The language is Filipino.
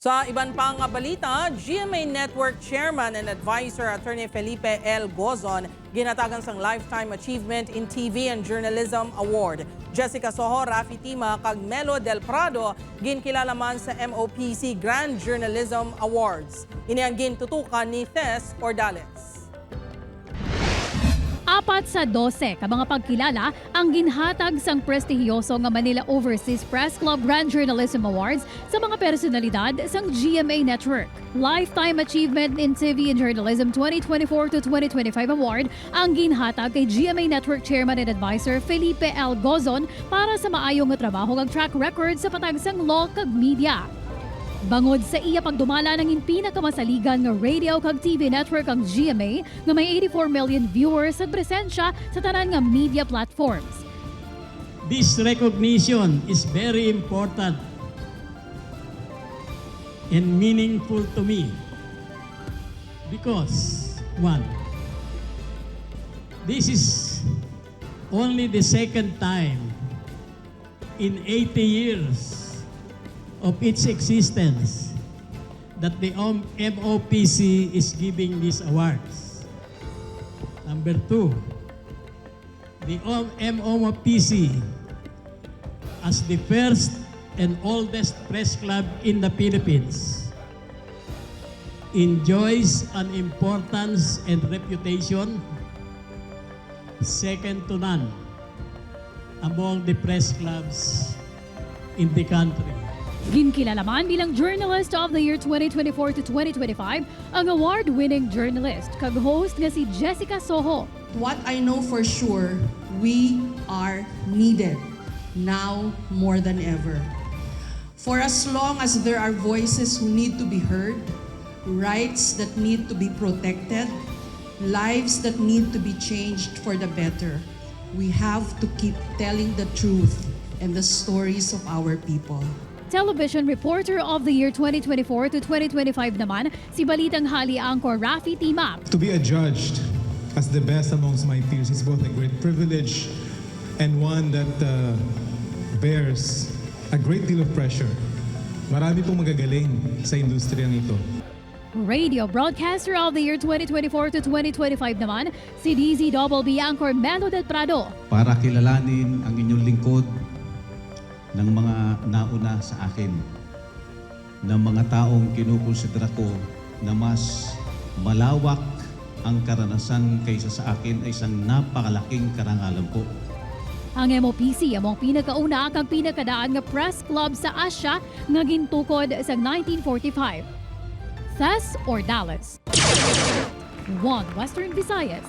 Sa iban pang balita, GMA Network Chairman and Advisor Atty. Felipe Gozon ginatagan sang Lifetime Achievement in TV and Journalism Award. Jessica Soho, Raffy, Tima kag Melo del Prado ginkilala man sa MOPC Grand Journalism Awards. Ini ang gintutukan ni Tess Ordales. 4 sa 12 ka mga pagkilala ang ginhatag sang prestihiyoso nga Manila Overseas Press Club Grand Journalism Awards sa mga personalidad sang GMA Network. Lifetime Achievement in TV and Journalism 2024 to 2025 Award ang ginhatag kay GMA Network Chairman and Advisor Felipe Gozon para sa maayong nga trabaho kag track record sa patagsang law kag media. Bangod sa iya pagdumala ng pinakamasaligan nga radio kag TV network ang GMA nga may 84 million viewers sa presensya sa tanan nga media platforms. This recognition is very important and meaningful to me because, one, this is only the second time in 80 years of its existence that the MOPC is giving these awards. Number 2, the MOPC as the first and oldest press club in the Philippines enjoys an importance and reputation second to none among the press clubs in the country. Ginkilala man bilang Journalist of the Year 2024 to 2025 ang award-winning journalist kag host nga si Jessica Soho. What I know for sure, we are needed now more than ever. For as long as there are voices who need to be heard, rights that need to be protected, lives that need to be changed for the better, we have to keep telling the truth and the stories of our people. Television Reporter of the Year 2024 to 2025 naman si Balitang Hali anchor Raffy, Tima. To be adjudged as the best amongst my peers is both a great privilege and one that bears a great deal of pressure. Marami pong magagaling sa industriyang ito. Radio Broadcaster of the Year 2024 to 2025 naman si DZBB anchor Melo del Prado. Para kilalanin ang inyong lingkod ng mga nauna sa akin, ng mga taong kinukonsidera ko na mas malawak ang karanasan kaysa sa akin ay isang napakalaking karangalan po. Ang MOPC among pinakauna kang pinakadaan nga press club sa Asia nga gintukod sa 1945. Tess Ordales, 1 Western Visayas.